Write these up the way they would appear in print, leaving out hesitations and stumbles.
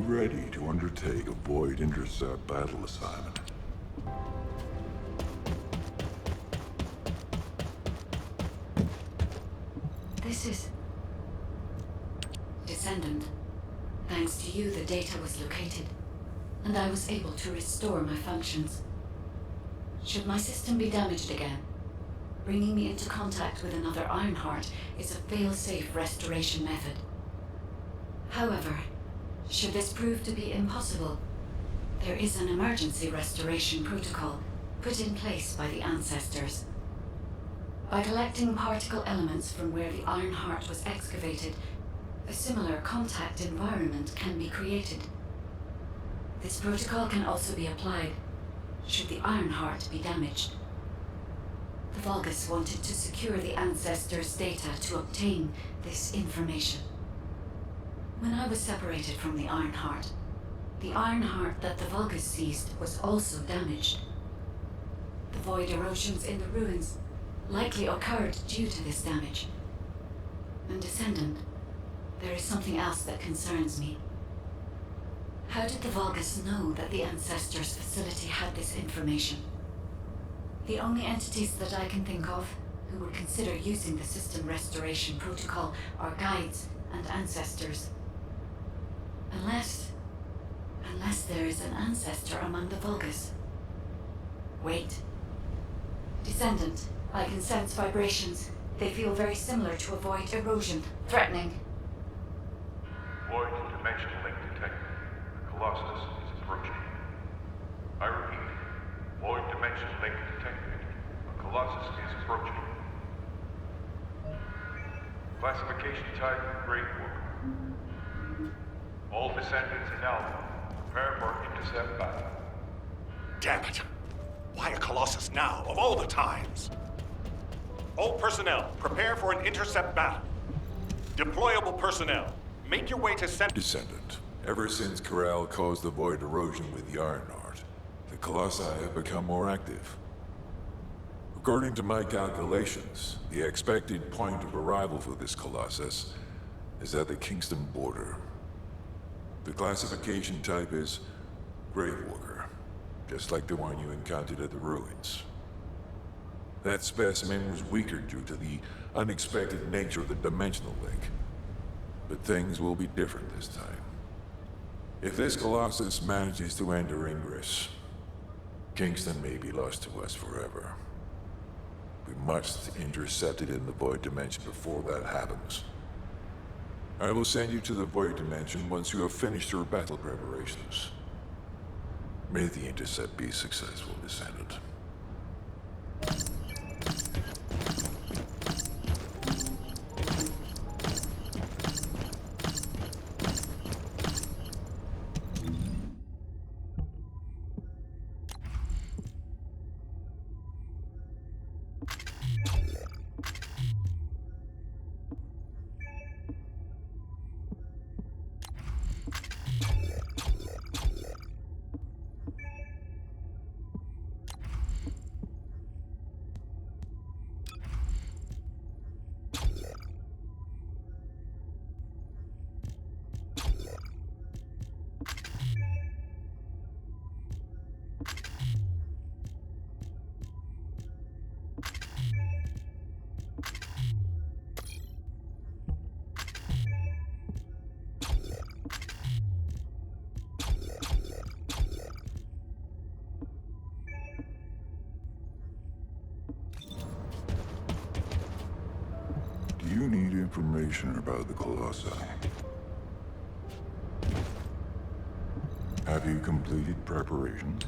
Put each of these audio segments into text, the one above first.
ready to undertake a Void Intercept battle assignment? This is... Descendant. Thanks to you, the data was located, and I was able to restore my functions. Should my system be damaged again, bringing me into contact with another Ironheart is a fail-safe restoration method. However, should this prove to be impossible, there is an emergency restoration protocol put in place by the ancestors. By collecting particle elements from where the Ironheart was excavated, a similar contact environment can be created. This protocol can also be applied should the Ironheart be damaged. The Vulgus wanted to secure the ancestors' data to obtain this information. When I was separated from the Ironheart that the Vulgus seized was also damaged. The void erosions in the ruins likely occurred due to this damage. And Descendant, there is something else that concerns me. How did the Vulgus know that the Ancestors' facility had this information? The only entities that I can think of who would consider using the system restoration protocol are guides and ancestors. Unless there is an ancestor among the Vulgus. Wait. Descendant, I can sense vibrations. They feel very similar to a void erosion. Threatening. Void dimension link detected. The Colossus is approaching. I repeat, void dimension link detected. The Colossus is approaching. Classification type Great War. All descendants in Alpha, prepare for intercept battle. Damn it! Why a Colossus now, of all the times? All personnel, prepare for an intercept battle. Deployable personnel, make your way to Descendant. Ever since Corral caused the void erosion with the Ironheart, the Colossi have become more active. According to my calculations, the expected point of arrival for this Colossus is at the Kingston border. The classification type is Gravewalker, just like the one you encountered at the ruins. That specimen was weaker due to the unexpected nature of the dimensional link. But things will be different this time. If this Colossus manages to enter Ingress, Kingston may be lost to us forever. We must intercept it in the Void Dimension before that happens. I will send you to the Void Dimension once you have finished your battle preparations. May the intercept be successful, Descendant. Do you need information about the Colossi? Have you completed preparations?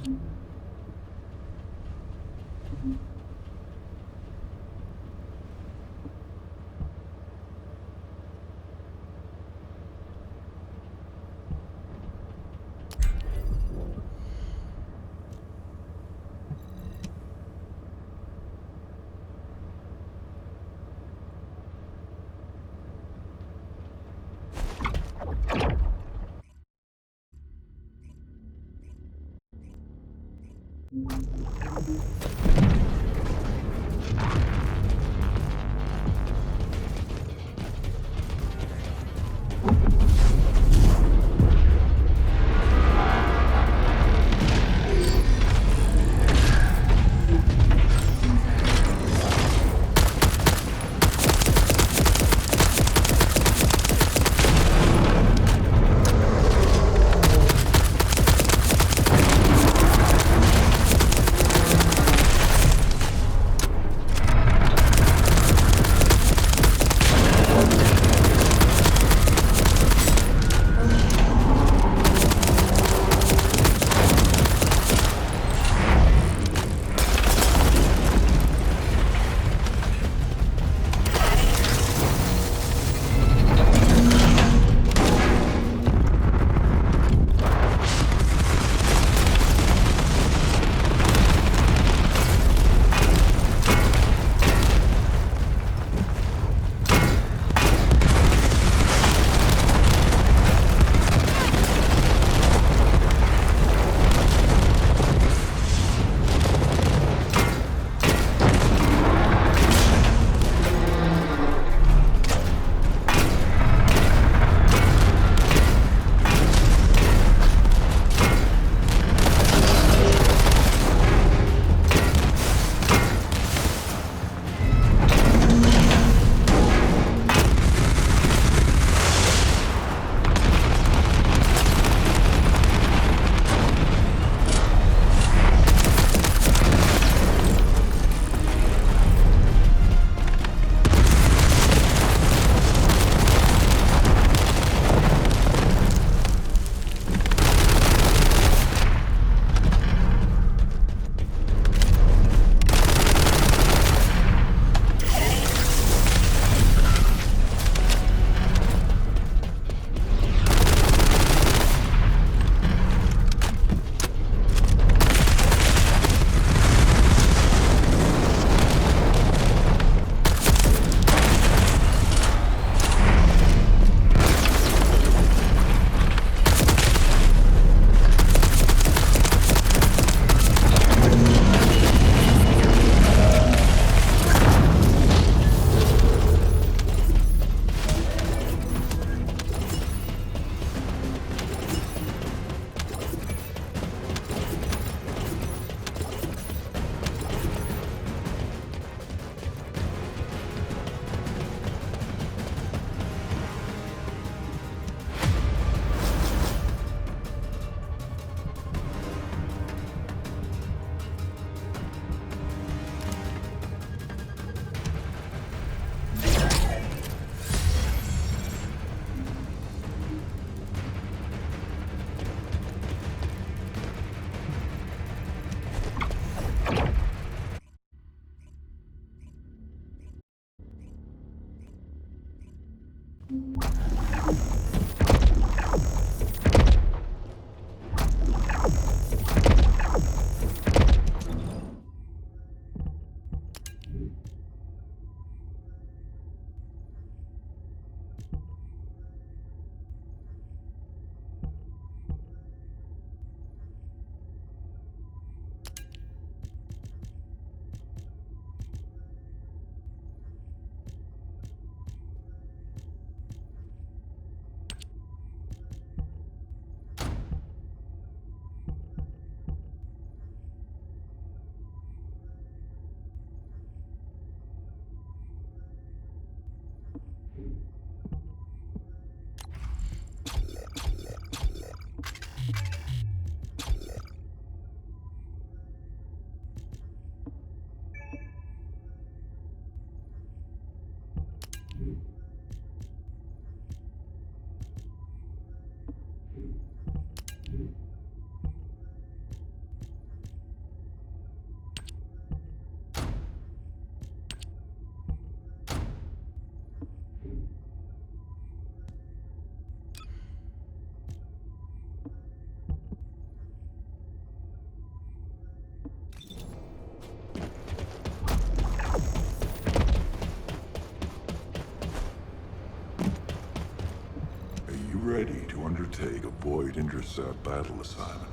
undertake a void intercept battle assignment.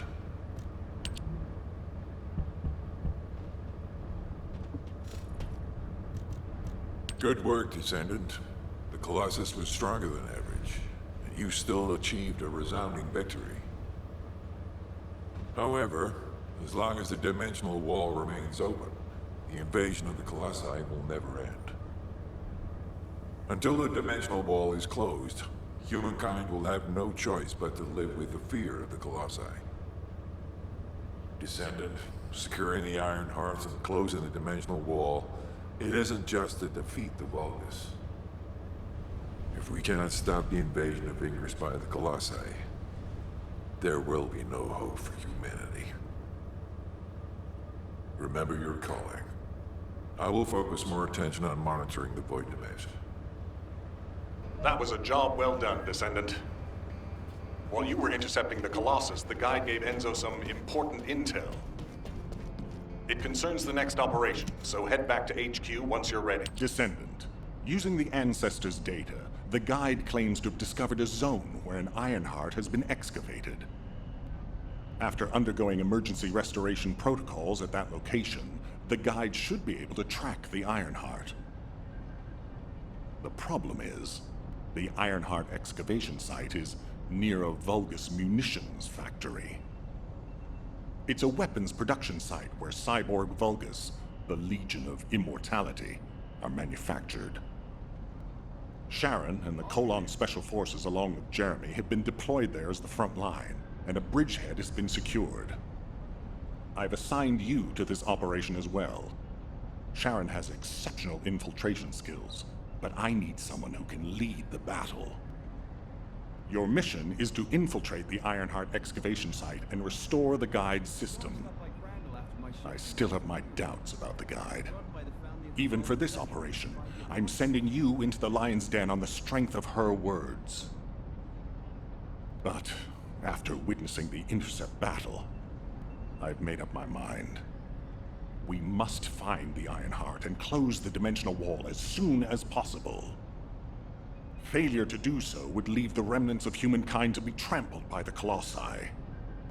Good work, Descendant. The Colossus was stronger than average, and you still achieved a resounding victory. However, as long as the dimensional wall remains open, the invasion of the Colossi will never end. Until the dimensional wall is closed, humankind will have no choice but to live with the fear of the Colossi. Descendant, securing the Iron Hearts and closing the dimensional wall, it isn't just to defeat the Vulgus. If we cannot stop the invasion of Ingress by the Colossi, there will be no hope for humanity. Remember your calling. I will focus more attention on monitoring the Void Dimension. That was a job well done, Descendant. While you were intercepting the Colossus, the guide gave Enzo some important intel. It concerns the next operation, so head back to HQ once you're ready. Descendant, using the Ancestors' data, the guide claims to have discovered a zone where an Ironheart has been excavated. After undergoing emergency restoration protocols at that location, the guide should be able to track the Ironheart. The problem is, the Ironheart excavation site is near a Vulgus munitions factory. It's a weapons production site where cyborg Vulgus, the Legion of Immortality, are manufactured. Sharon and the Colon Special Forces along with Jeremy have been deployed there as the front line, and a bridgehead has been secured. I've assigned you to this operation as well. Sharon has exceptional infiltration skills, but I need someone who can lead the battle. Your mission is to infiltrate the Ironheart excavation site and restore the guide's system. I still have my doubts about the guide. Even for this operation, I'm sending you into the Lion's Den on the strength of her words. But after witnessing the intercept battle, I've made up my mind. We must find the Ironheart and close the dimensional wall as soon as possible. Failure to do so would leave the remnants of humankind to be trampled by the Colossi,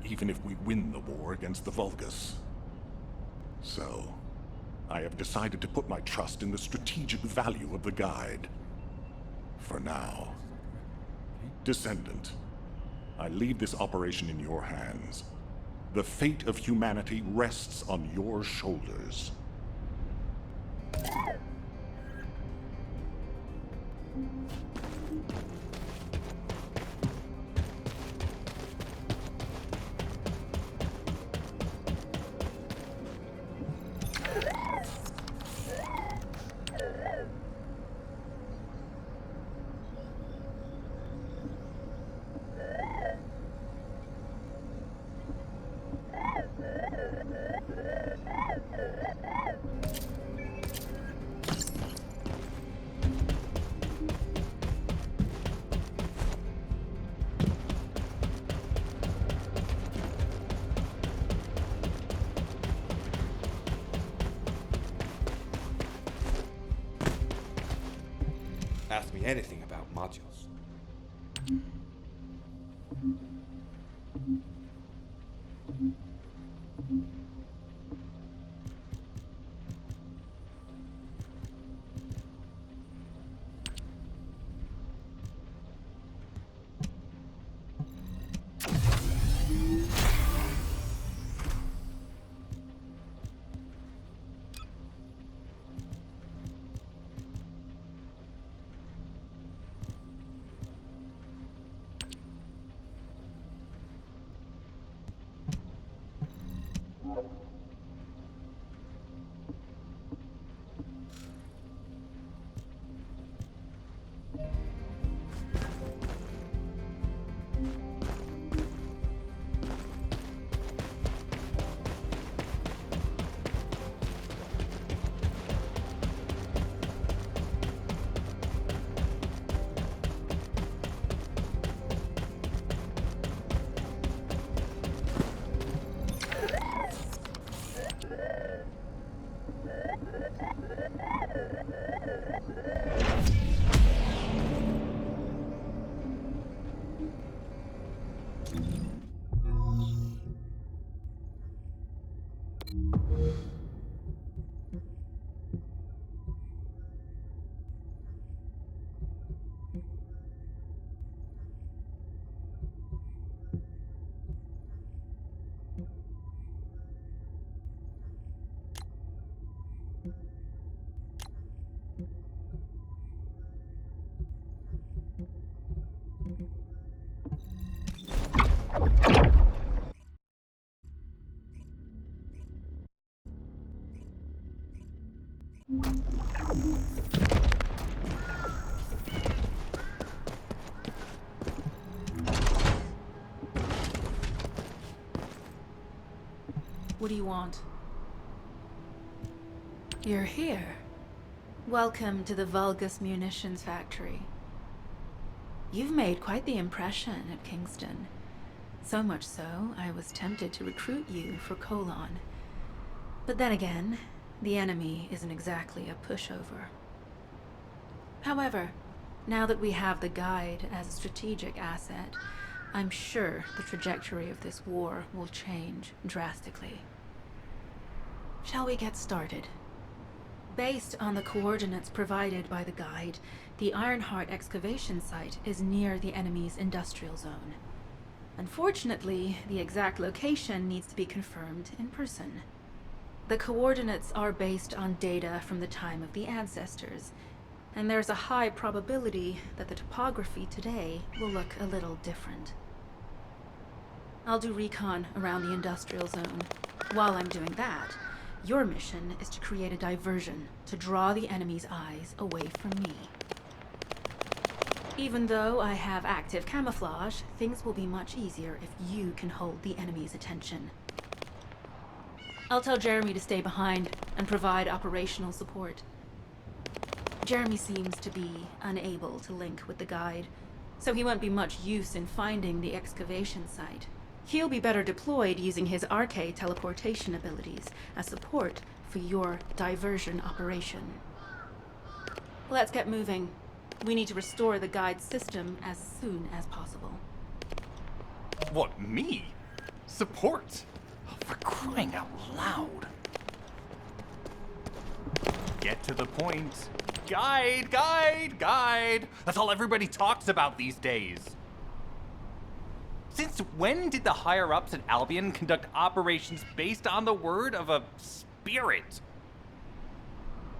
even if we win the war against the Vulgus. So, I have decided to put my trust in the strategic value of the guide. For now. Descendant, I leave this operation in your hands. The fate of humanity rests on your shoulders. Ask me anything about modules. What do you want? You're here. Welcome to the Vulgus Munitions Factory. You've made quite the impression at Kingston. So much so, I was tempted to recruit you for Colon. But then again, the enemy isn't exactly a pushover. However, now that we have the guide as a strategic asset, I'm sure the trajectory of this war will change drastically. Shall we get started? Based on the coordinates provided by the guide, the Ironheart excavation site is near the enemy's industrial zone. Unfortunately, the exact location needs to be confirmed in person. The coordinates are based on data from the time of the ancestors, and there's a high probability that the topography today will look a little different. I'll do recon around the industrial zone. While I'm doing that, your mission is to create a diversion to draw the enemy's eyes away from me. Even though I have active camouflage, things will be much easier if you can hold the enemy's attention. I'll tell Jeremy to stay behind and provide operational support. Jeremy seems to be unable to link with the guide, so he won't be much use in finding the excavation site. He'll be better deployed using his arcade teleportation abilities as support for your diversion operation. Let's get moving. We need to restore the guide's system as soon as possible. What, me? Support? Oh, for crying out loud. Get to the point. Guide, guide, guide. That's all everybody talks about these days. Since when did the higher-ups at Albion conduct operations based on the word of a spirit?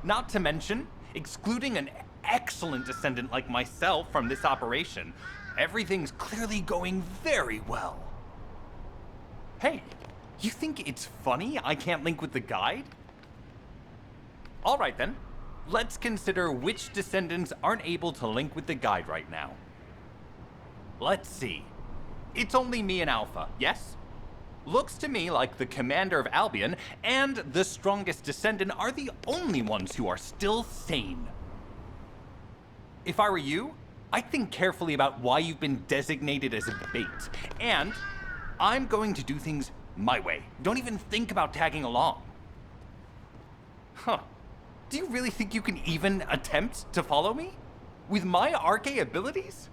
Not to mention, excluding an excellent descendant like myself from this operation, everything's clearly going very well. Hey, you think it's funny I can't link with the guide? All right then, let's consider which descendants aren't able to link with the guide right now. Let's see. It's only me and Alpha, yes? Looks to me like the commander of Albion and the strongest descendant are the only ones who are still sane. If I were you, I'd think carefully about why you've been designated as a bait. And I'm going to do things my way. Don't even think about tagging along. Huh. Do you really think you can even attempt to follow me? With my arcade abilities?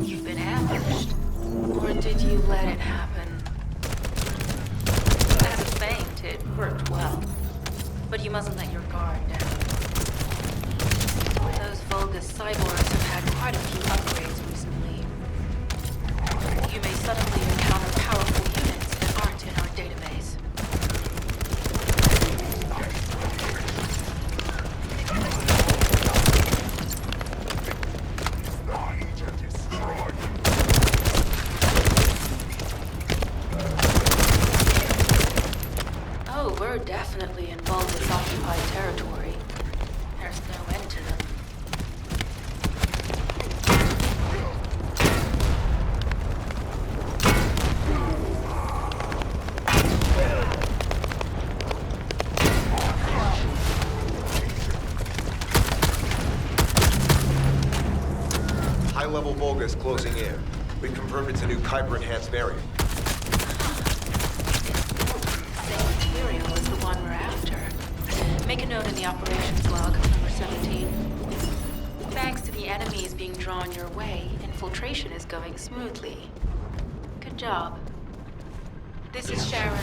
You've been ambushed. Or did you let it happen? As a feint, it worked well. But you mustn't let your guard down. Those Vulgus cyborgs have had quite a few upgrades recently. definitely in Vulgus occupied territory. There's no end to them. High-level Vulgus closing in. We've confirmed it's a new Kuiper-enhanced variant. Same material as the one we're after. Make a note in the operations log, number 17. Thanks to the enemies being drawn your way, infiltration is going smoothly. Good job. This is Sharon.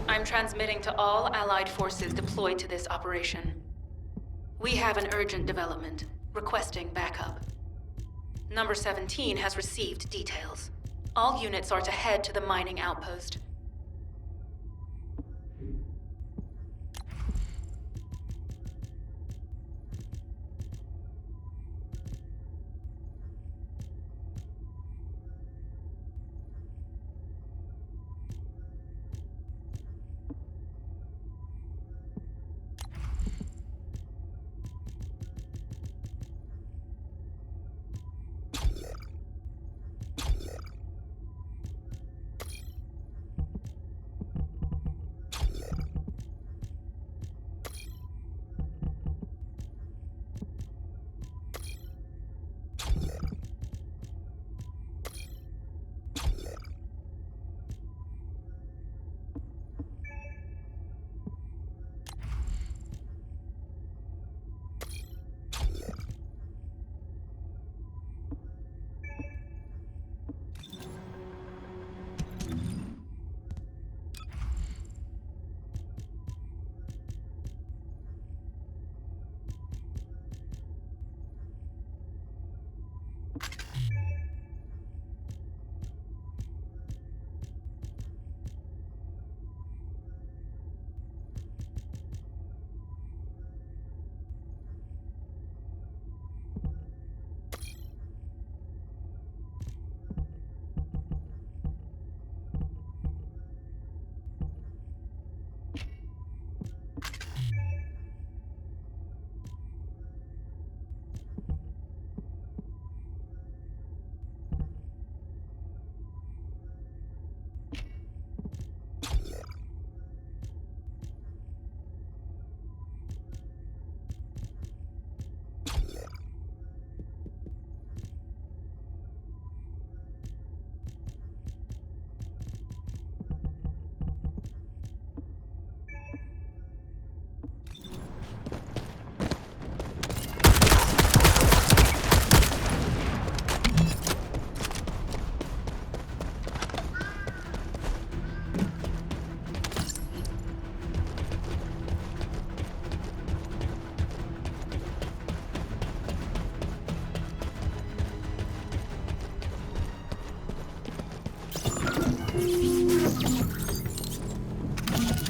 I'm transmitting to all Allied forces deployed to this operation. We have an urgent development, requesting backup. Number 17 has received details. All units are to head to the mining outpost.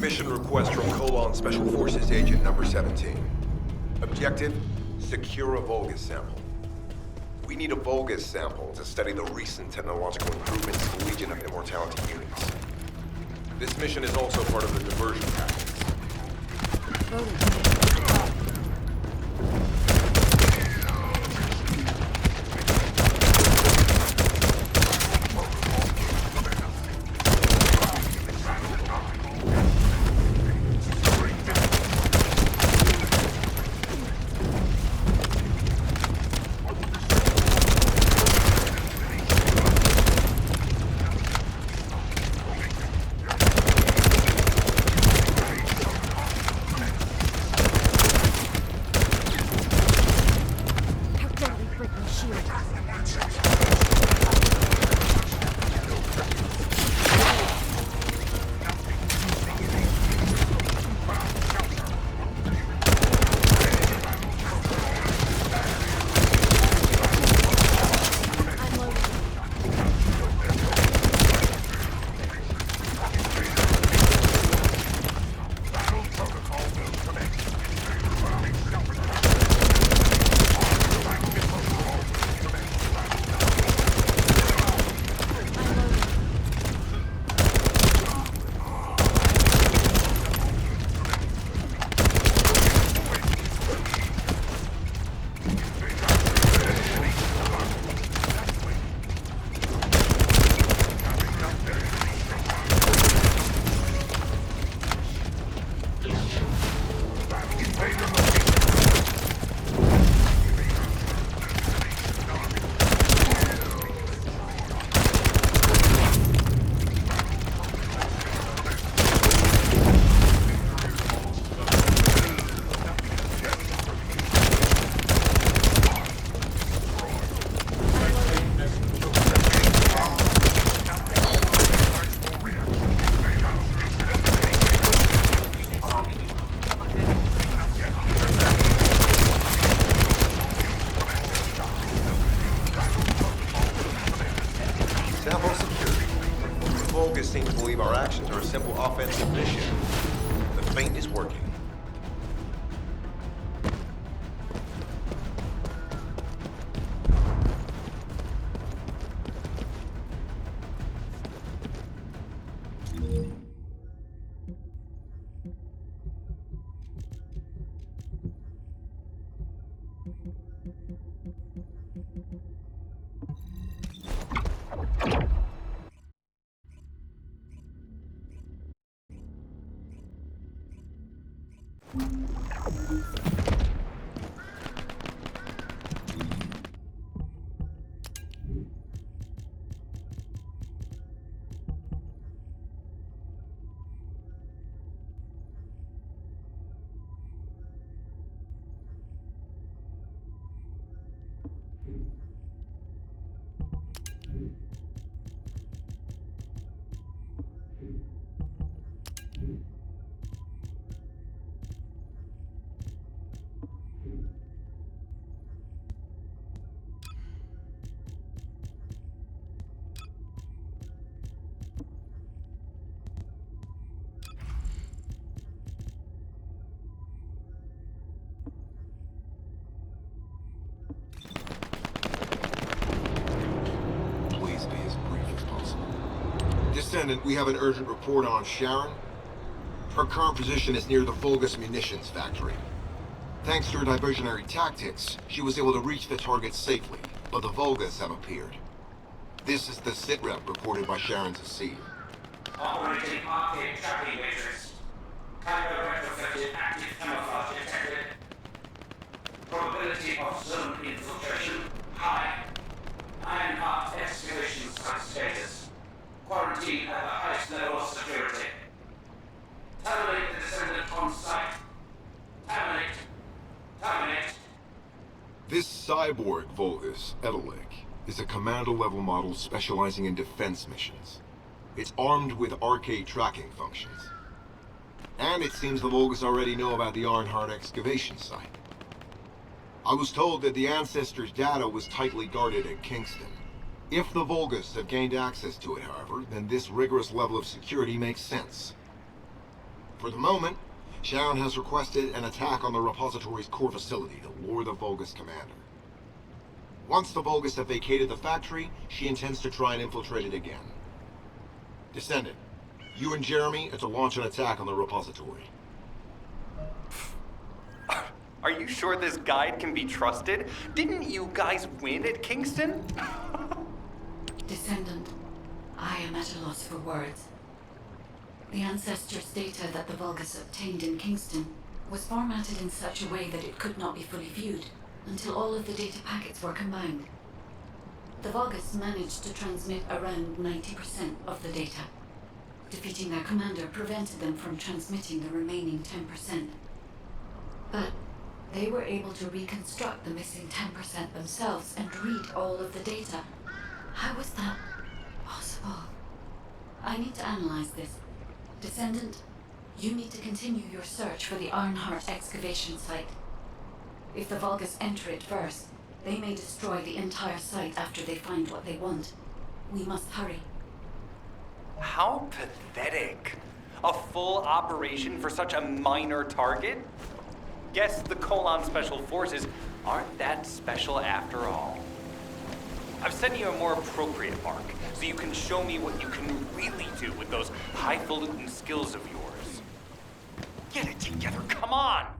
Mission request from Colon Special Forces Agent number 17. Objective, secure a Vulgus sample. We need a Vulgus sample to study the recent technological improvements to Legion of Immortality units. This mission is also part of the diversion tactics. Vulgus seem to believe our actions are a simple offensive mission. The feint is working. Please be as brief as possible. Descendant, we have an urgent report on Sharon. Her current position is near the Vulgus munitions factory. Thanks to her diversionary tactics, she was able to reach the target safely, but the Vulgus have appeared. This is the sitrep reported by Sharon's AC. Operating arcade tracking matrix. Typo retrofitted active camouflage detected. Probability of zone infiltration high. Ironheart excavation site status. Quarantine at the highest level of security. Terminate the Descendant on site. Terminate. Terminate. This cyborg Vulgus, Edelik, is a commando-level model specializing in defense missions. It's armed with arcade tracking functions. And it seems the Vulgus already know about the Ironheart excavation site. I was told that the Ancestors' data was tightly guarded at Kingston. If the Vulgus have gained access to it, however, then this rigorous level of security makes sense. For the moment, Sharon has requested an attack on the repository's core facility to lure the Vulgus commander. Once the Vulgus have vacated the factory, she intends to try and infiltrate it again. Descendant, you and Jeremy are to launch an attack on the repository. Are you sure this guide can be trusted? Didn't you guys win at Kingston? Descendant, I am at a loss for words. The Ancestors' data that the Vulgus obtained in Kingston was formatted in such a way that it could not be fully viewed until all of the data packets were combined. The Vulgus managed to transmit around 90% of the data. Defeating their commander prevented them from transmitting the remaining 10%. But they were able to reconstruct the missing 10% themselves and read all of the data. How was that possible? I need to analyze this. Descendant, you need to continue your search for the Ironheart excavation site. If the Vulgus enter it first, they may destroy the entire site after they find what they want. We must hurry. How pathetic. A full operation for such a minor target? Guess the Colon Special Forces aren't that special after all. I've sent you a more appropriate mark, so you can show me what you can really do with those highfalutin skills of yours. Get it together, come on!